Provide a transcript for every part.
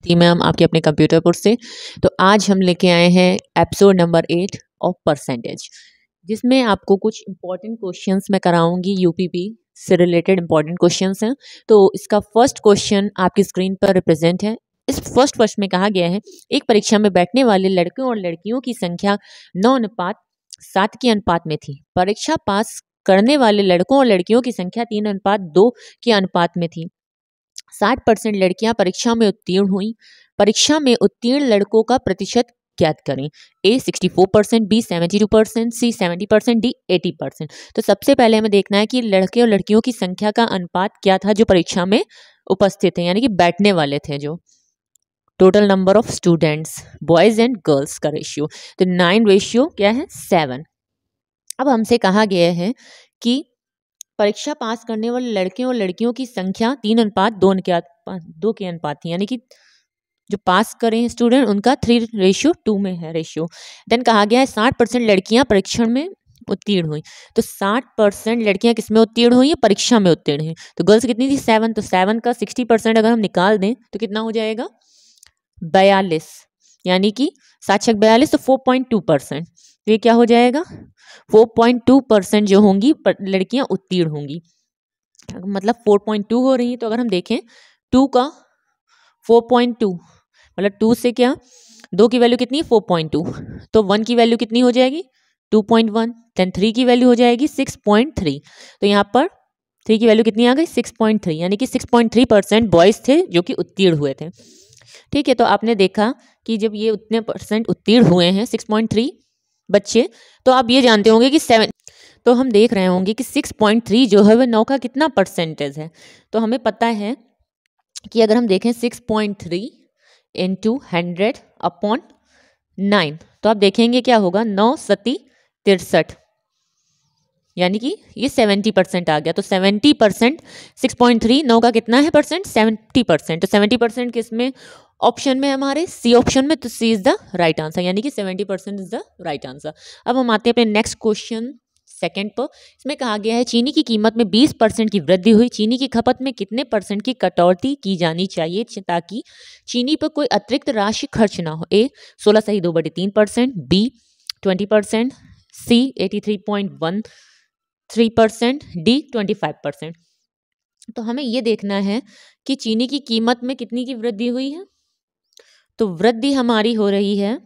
थी मैम आपके अपने कंप्यूटर पर से। तो आज हम लेके आए हैं एपिसोड नंबर 8 ऑफ परसेंटेज, जिसमें आपको कुछ इंपॉर्टेंट क्वेश्चंस मैं कराऊंगी। यूपीपी से रिलेटेड इंपॉर्टेंट क्वेश्चंस हैं। तो इसका फर्स्ट क्वेश्चन आपकी स्क्रीन पर रिप्रेजेंट है। इस फर्स्ट प्रश्न में कहा गया है, एक परीक्षा में बैठने वाले लड़कों और लड़कियों की संख्या 9:7 के अनुपात में थी। परीक्षा पास करने वाले लड़कों और लड़कियों की संख्या 3:2 के अनुपात में थी। 60% लड़कियां परीक्षा में उत्तीर्ण हुई। परीक्षा में उत्तीर्ण लड़कों का प्रतिशत ज्ञात करें। ए 64%, बी 72%, सी 70%, डी 80%। तो सबसे पहले हमें देखना है कि लड़के और लड़कियों की संख्या का अनुपात क्या था जो परीक्षा में उपस्थित थे, यानी कि बैठने वाले थे। जो total number of students boys and girls का रेशियो, तो 9 रेशियो क्या है 7। अब हमसे कहा गया है कि परीक्षा पास करने वाले लड़के और लड़कियों की संख्या 3:2 के अनुपात थी, यानी कि जो पास करें स्टूडेंट उनका 3:2 में है रेशियो। देन कहा गया है 60% लड़कियां परीक्षण में उत्तीर्ण हुई। तो 60% लड़कियां किसमें उत्तीर्ण हुई है? परीक्षा में उत्तीर्ण हुई। तो गर्ल्स कितनी थी? 7। तो 7 का 60% अगर हम निकाल दें तो कितना हो जाएगा? 42, यानी कि 7×42 तो 4.2%। तो ये क्या हो जाएगा? 4.2% जो होंगी लड़कियां उत्तीर्ण होंगी। मतलब 4.2 हो रही है, तो अगर हम देखें 2 का 4.2 मतलब 2 से क्या 2 की वैल्यू कितनी है? 4.2। तो 1 की वैल्यू कितनी हो जाएगी? 2.1। देन 3 की वैल्यू हो जाएगी 6.3। तो यहाँ पर 3 की वैल्यू कितनी आ गई? 6.3, यानी कि 6.3% बॉयज थे जो कि उत्तीर्ण हुए थे। ठीक है, तो आपने देखा कि जब ये उतने परसेंट उत्तीर्ण हुए हैं 6.3 बच्चे, तो आप ये जानते होंगे कि 7, तो हम देख रहे होंगे कि 6.3 जो है वह 9 का कितना परसेंटेज है। तो हमें पता है कि अगर हम देखें 6.3 इंटू 100/9, तो आप देखेंगे क्या होगा? 9 सती 63, यानी कि ये 70% आ गया। तो 70%, 6.3 9 का कितना है परसेंट? 70%। तो 70% किसमें? ऑप्शन में हमारे सी ऑप्शन में। तो सी इज द राइट आंसर, यानी कि 70% इज द राइट आंसर। अब हम आते हैं अपने नेक्स्ट क्वेश्चन सेकंड पर। इसमें कहा गया है चीनी की कीमत में 20% की वृद्धि हुई। चीनी की खपत में कितने परसेंट की कटौती की जानी चाहिए ताकि चीनी पर कोई अतिरिक्त राशि खर्च ना हो? ए 16.2/3%, बी 20%, सी 83.13%, डी 25%। तो हमें ये देखना है कि चीनी की कीमत में कितनी की वृद्धि हुई है। तो वृद्धि हमारी हो रही है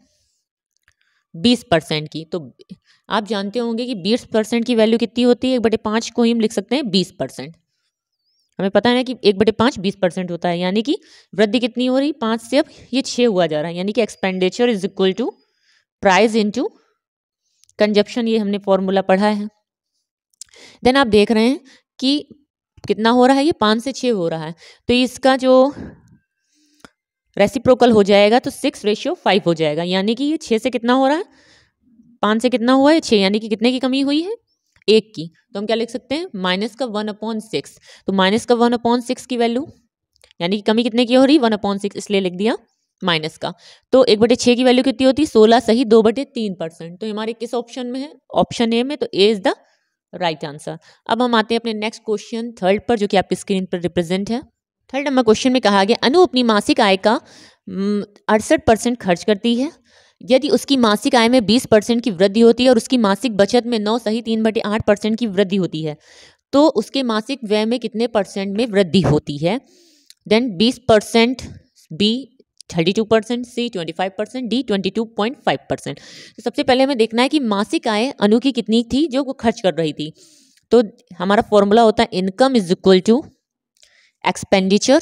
20% की। तो आप जानते होंगे कि 20% की वैल्यू कितनी होती है? 1/5 को ही हम लिख सकते हैं 20%। हमें पता है ना कि 1/5 20% होता है, यानी कि वृद्धि कितनी हो रही? 5 से अब ये 6 हुआ जा रहा है, यानी कि expenditure is equal to price into consumption. ये हमने फॉर्मूला पढ़ा है। देन आप देख रहे हैं कि कितना हो रहा है? ये 5 से 6 हो रहा है। तो इसका जो रेसिप्रोकल हो जाएगा तो 6:5 हो जाएगा, यानी कि ये 6 से कितना हो रहा है? 5 से कितना हुआ है? 6, यानी कि कितने की कमी हुई है? 1 की। तो हम क्या लिख सकते हैं? माइनस का 1/6। तो माइनस का 1/6 की वैल्यू, यानी कि कमी कितने की हो रही? 1/6, इसलिए लिख दिया माइनस का। तो 1/6 की वैल्यू कितनी होती है? 16 सही 2/3%। तो हमारे किस ऑप्शन में है? ऑप्शन ए में। तो ए इज द राइट आंसर। अब हम आते हैं अपने नेक्स्ट क्वेश्चन थर्ड पर, जो कि आपकी स्क्रीन पर रिप्रेजेंट है। थर्ड नंबर क्वेश्चन में कहा गया अनु अपनी मासिक आय का 68% खर्च करती है। यदि उसकी मासिक आय में 20% की वृद्धि होती है और उसकी मासिक बचत में 9 सही 3/8% की वृद्धि होती है, तो उसके मासिक व्यय में कितने परसेंट में वृद्धि होती है? देन 20%, बी 32%, सी 25%, डी 22.5%। तो सबसे पहले हमें देखना है कि मासिक आय अनु की कितनी थी जो वो खर्च कर रही थी। तो हमारा फॉर्मूला होता है income is equal to expenditure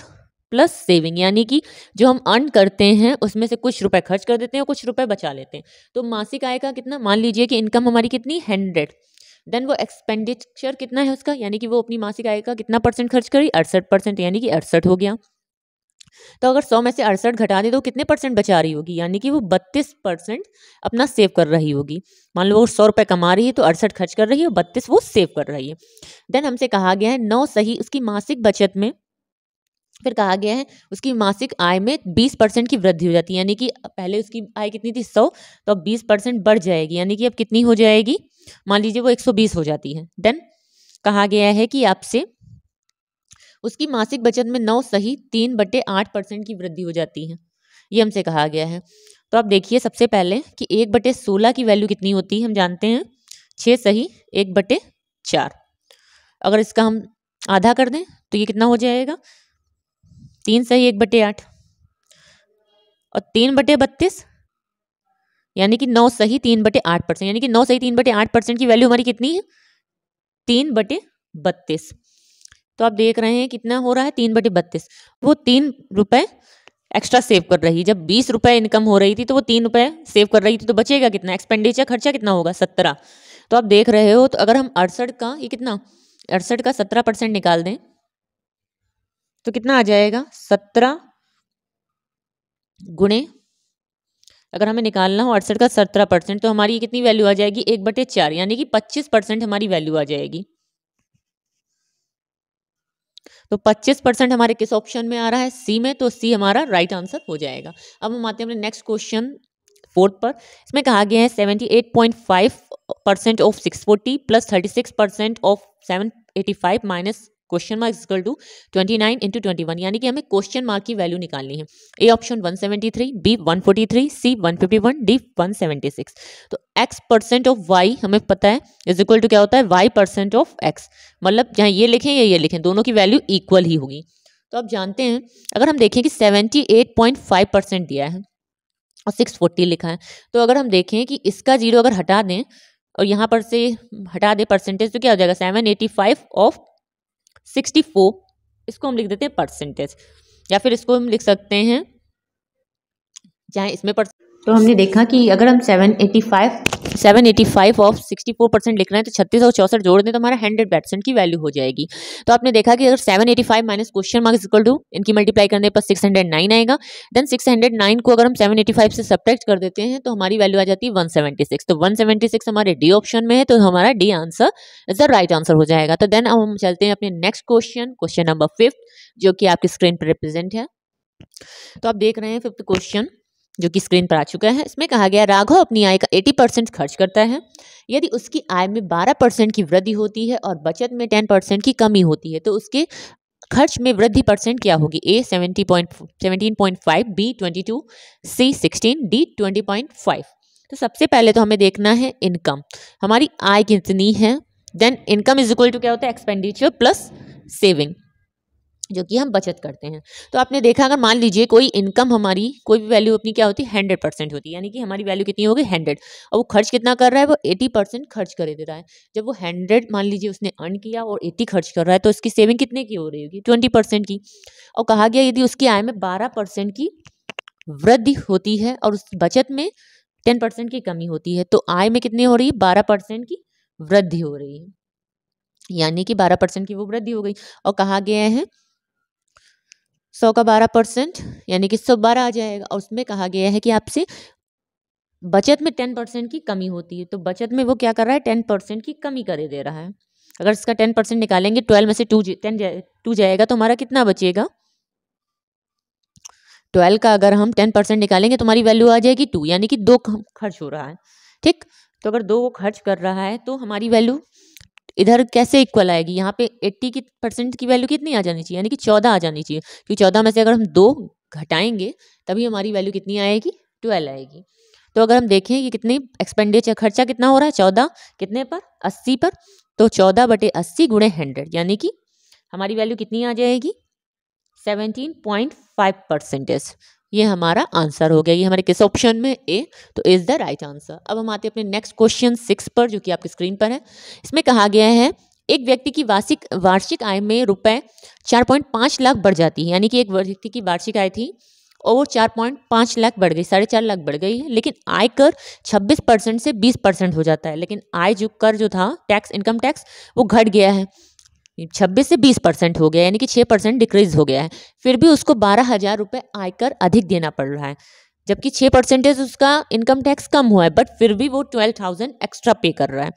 plus saving, यानी कि जो हम अर्न करते हैं उसमें से कुछ रुपए खर्च कर देते हैं और कुछ रुपए बचा लेते हैं। तो मासिक आय का कितना? मान लीजिए कि इनकम हमारी कितनी? 100। देन वो एक्सपेंडिचर कितना है उसका, यानी कि वो अपनी मासिक आय का कितना परसेंट खर्च करी? 68%, यानी कि 68 हो गया। तो अगर 100 में से 68 घटा दे तो कितने परसेंट बचा रही होगी? यानी कि वो 32% अपना सेव कर रही होगी। मान लो वो 100 रुपये कमा रही है तो 68 खर्च कर रही है और 32 वो सेव कर रही है। देन हमसे कहा गया है 9 सही उसकी मासिक बचत में, फिर कहा गया है उसकी मासिक आय में 20% की वृद्धि हो जाती है, यानी कि पहले उसकी आय कितनी थी? 100, तो अब 20% बढ़ जाएगी, यानी कि अब कितनी हो जाएगी? मान लीजिए वो 120 हो जाती है। देन कहा गया है कि आपसे उसकी मासिक बचत में 9 सही 3/8% की वृद्धि हो जाती है, ये हमसे कहा गया है। तो आप देखिए सबसे पहले कि 1/16 की वैल्यू कितनी होती है, हम जानते हैं 6 सही 1/4। अगर इसका हम आधा कर दें तो ये कितना हो जाएगा, 3 सही 1/8 और 3/32 यानी कि 9 सही 3/8%, यानी कि 9 सही 3/8% की वैल्यू हमारी कितनी है, 3/32। तो आप देख रहे हैं कितना हो रहा है, 3/32। वो 3 रुपए एक्स्ट्रा सेव कर रही है। जब 20 रुपए इनकम हो रही थी तो वो 3 रुपए सेव कर रही थी, तो बचेगा कितना, एक्सपेंडिचर खर्चा कितना होगा, 17। तो आप देख रहे हो, तो अगर हम 68 का ये कितना 68 का 17% निकाल दें तो कितना आ जाएगा, 17 गुणे, अगर हमें निकालना हो 68 का 17%, तो हमारी कितनी वैल्यू आ जाएगी, 1/4, यानी कि 25% हमारी वैल्यू आ जाएगी। तो 25% हमारे किस ऑप्शन में आ रहा है, सी में, तो सी हमारा राइट आंसर हो जाएगा। अब हम आते हैं अपने नेक्स्ट क्वेश्चन 4 पर। इसमें कहा गया है 78.5% of 640 plus 36% of 785 minus question mark equal to 29 into 21, यानी कि हमें क्वेश्चन मार्क की वैल्यू निकालनी है। A option 173, B 143, C 151, D 176। तो x परसेंट ऑफ y हमें पता है इज इक्वल टू क्या होता है, y परसेंट ऑफ x, मतलब चाहे ये लिखें या ये लिखें, दोनों की वैल्यू इक्वल ही होगी। तो आप जानते हैं, अगर हम देखें कि 78.5% दिया है और 640 लिखा है, तो अगर हम देखें कि इसका जीरो अगर हटा दें और यहाँ पर से हटा दें परसेंटेज, तो क्या हो जाएगा, 785 ऑफ 64, इसको हम लिख देते हैं परसेंटेज, या फिर इसको हम लिख सकते हैं चाहे इसमें तो हमने देखा कि अगर हम 785 ऑफ 64% लिख रहे हैं तो 36 और 64 जोड़ दें तो हमारा 100% की वैल्यू हो जाएगी। तो आपने देखा कि अगर 785 minus question mark equal to, इनकी मल्टीप्लाई करने पर 609 आएगा। देन 609 को अगर हम 785 से सब्ट्रैक्ट कर देते हैं तो हमारी वैल्यू आ जाती है 176। तो 176 हमारे डी ऑप्शन में है, तो हमारा D answer is the right answer हो जाएगा। तो देन अब हम चलते हैं अपने नेक्स्ट क्वेश्चन नंबर 5, जो कि आपकी स्क्रीन पर रिप्रेजेंट है। तो आप देख रहे हैं 5th क्वेश्चन जो कि स्क्रीन पर आ चुका है। इसमें कहा गया, राघव अपनी आय का 80% खर्च करता है। यदि उसकी आय में 12% की वृद्धि होती है और बचत में 10% की कमी होती है, तो उसके खर्च में वृद्धि परसेंट क्या होगी, ए 17.5, बी 22, सी 16, डी 20.5। तो सबसे पहले तो हमें देखना है इनकम, हमारी आय कितनी है। Then income is equal to क्या होता है, एक्सपेंडिचर प्लस सेविंग, जो कि हम बचत करते हैं। तो आपने देखा, अगर मान लीजिए कोई इनकम हमारी कोई भी वैल्यू अपनी क्या होती है, 100% होती है, यानी कि हमारी वैल्यू कितनी होगी 100, और वो खर्च कितना कर रहा है, वो 80% खर्च कर दे रहा है। जब वो 100 मान लीजिए उसने अर्न किया और 80 खर्च कर रहा है, तो उसकी सेविंग कितने की हो रही होगी, 20% की। और कहा गया यदि उसकी आय में 12% की वृद्धि होती है और उस बचत में 10% की कमी होती है, तो आय में कितनी हो रही है, 12% की वृद्धि हो रही है, यानी कि 12% की वो वृद्धि हो गई। और कहा गया है 100 का 12% यानी कि 112 आ जाएगा। और उसमें कहा गया है कि आपसे बचत में 10% की कमी होती है, तो बचत में वो क्या कर रहा है, 10% की कमी कर दे रहा है। अगर इसका 10% निकालेंगे, 12 में से 2 जाएगा तो हमारा कितना बचेगा, 12 का अगर हम 10% निकालेंगे तो हमारी वैल्यू आ जाएगी 2, यानी कि 2 खर्च हो रहा है। ठीक, तो अगर 2 वो खर्च कर रहा है तो हमारी वैल्यू इधर कैसे इक्वल आएगी, यहाँ पे 80% की वैल्यू कितनी आ जानी चाहिए, यानी कि 14 आ जानी चाहिए, क्योंकि 14 में से अगर हम 2 घटाएंगे तभी हमारी वैल्यू कितनी आएगी, 12 आएगी। तो अगर हम देखें कि कितनी एक्सपेंडिचर खर्चा कितना हो रहा है, 14 कितने पर, 80 पर, तो 14/80 गुणे 100, यानी कि हमारी वैल्यू कितनी आ जाएगी, 17.5%। ये हमारा आंसर हो गया। ये हमारे किस ऑप्शन में, ए, तो इज द राइट आंसर। अब हम आते हैं अपने नेक्स्ट क्वेश्चन 6 पर, जो कि आपकी स्क्रीन पर है। इसमें कहा गया है, एक व्यक्ति की वार्षिक आय में रुपए 4.5 लाख बढ़ जाती है, यानी कि एक व्यक्ति की वार्षिक आय थी और वो 4.5 लाख बढ़ गई, 4.5 लाख बढ़ गई है, लेकिन आयकर 26% से 20% हो जाता है। लेकिन आय जो कर जो था टैक्स, इनकम टैक्स, वो घट गया है, 26 से 20% हो गया, यानी कि 6% डिक्रीज हो गया है। फिर भी उसको 12,000 रुपये आयकर अधिक देना पड़ रहा है, जबकि 6% उसका इनकम टैक्स कम हुआ है, बट फिर भी वो 12,000 एक्स्ट्रा पे कर रहा है।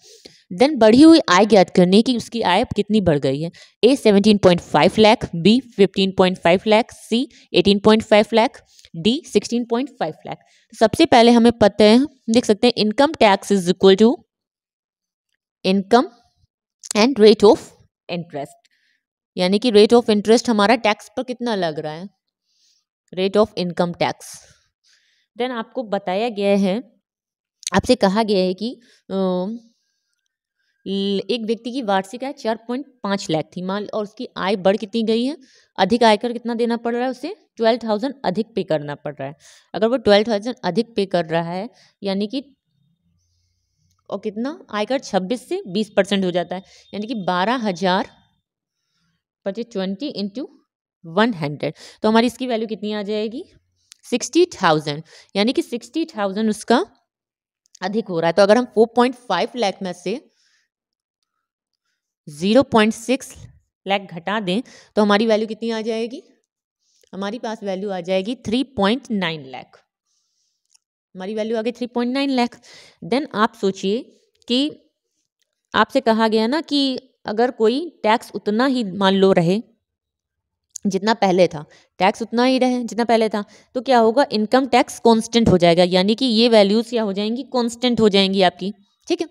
देन बढ़ी हुई आय ज्ञात करने की उसकी आय कितनी बढ़ गई है, A 17.5 lakh, B 15.5 lakh, C 18.5 lakh, D 16.5 lakh. सबसे पहले हमें पता है, देख सकते हैं, income tax is equal to income and rate of interest. यानी कि रेट ऑफ इंटरेस्ट हमारा टैक्स पर कितना लग रहा है, rate of income tax. Then आपको बताया गया है, आपसे कहा गया है कि एक व्यक्ति की वार्षिक आय 4.5 लाख थी मान, और उसकी आय बढ़ कितनी गई है, अधिक आयकर कितना देना पड़ रहा है, उसे 12,000 अधिक पे करना पड़ रहा है। अगर वो 12,000 अधिक पे कर रहा है यानी कि, और कितना आयकर 26 से 20% हो जाता है, यानी कि 12,000 पर 20 इंटू 100, तो हमारी इसकी वैल्यू कितनी आ जाएगी, 60,000, यानी कि 60,000 उसका अधिक हो रहा है। तो अगर हम 4.5 लाख में से 0.6 लाख घटा दें तो हमारी वैल्यू कितनी आ जाएगी, हमारी पास वैल्यू आ जाएगी 3.9 लाख, हमारी वैल्यू आ गई 3.9 लाख। देन आप सोचिए कि आपसे कहा गया ना कि अगर कोई टैक्स उतना ही मान लो रहे जितना पहले था, टैक्स उतना ही रहे जितना पहले था, तो क्या होगा, इनकम टैक्स कांस्टेंट हो जाएगा, यानी कि ये वैल्यूज क्या हो जाएंगी, कांस्टेंट हो जाएंगी आपकी। ठीक है,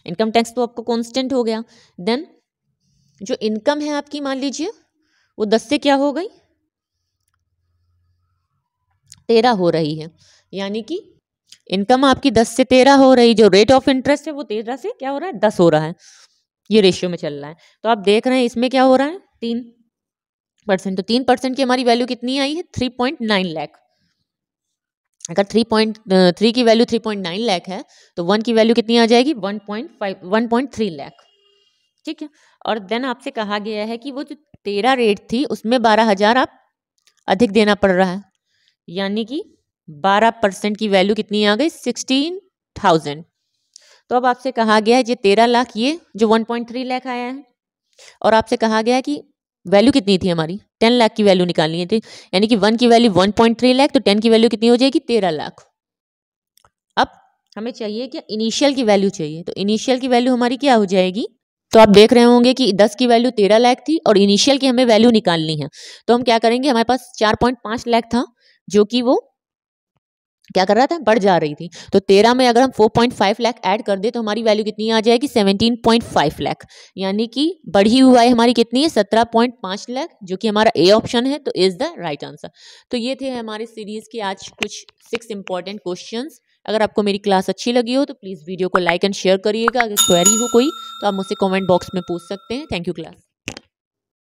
इनकम टैक्स तो आपको कांस्टेंट हो गया। देन जो इनकम है आपकी मान लीजिए वो 10 से क्या हो गई, 13 हो रही है, यानी कि इनकम आपकी 10 से 13 हो रही, जो रेट ऑफ इंटरेस्ट है वो 13 से क्या हो रहा है, 10 हो रहा है, ये रेशियो में चल रहा है। तो आप देख रहे हैं इसमें क्या हो रहा है, 3%, तो 3% की हमारी वैल्यू कितनी आई है, 3.9 लाख। अगर 3.3 की वैल्यू 3.9 लाख है तो 1 की वैल्यू कितनी आ जाएगी, 1.3 लाख। ठीक है, और देन आपसे कहा गया है कि वो जो 13 रेट थी उसमें 12,000 आप अधिक देना पड़ रहा है, यानी कि 12% की वैल्यू कितनी आ गई, 16,000। तो अब आपसे कहा गया है ये 13 लाख, ये जो 1.3 लाख आया है, और आपसे कहा गया है कि वैल्यू कितनी थी हमारी, 10 लाख की वैल्यू निकालनी थी, यानी कि 1 की वैल्यू 1.3 लाख, तो 10 की वैल्यू कितनी हो जाएगी, 13 लाख। अब हमें चाहिए क्या, इनिशियल की वैल्यू चाहिए, तो इनिशियल की वैल्यू हमारी क्या हो जाएगी, तो आप देख रहे होंगे कि 10 की वैल्यू 13 लाख थी और इनिशियल की हमें वैल्यू निकालनी है। तो हम क्या करेंगे, हमारे पास 4.5 लाख था जो कि वो क्या कर रहा था, बढ़ जा रही थी, तो 13 में अगर हम 4.5 लाख ऐड कर दे तो हमारी वैल्यू कितनी आ जाएगी, 17.5 लाख, यानी कि बढ़ी हुआ है हमारी कितनी है, 17.5 लाख, जो कि हमारा ए ऑप्शन है, तो इज द राइट आंसर। तो ये थे हमारे सीरीज के आज कुछ 6 इंपॉर्टेंट क्वेश्चंस। अगर आपको मेरी क्लास अच्छी लगी हो तो प्लीज़ वीडियो को लाइक एंड शेयर करिएगा। अगर क्वेरी हो कोई तो आप मुझसे कमेंट बॉक्स में पूछ सकते हैं। Thank you class.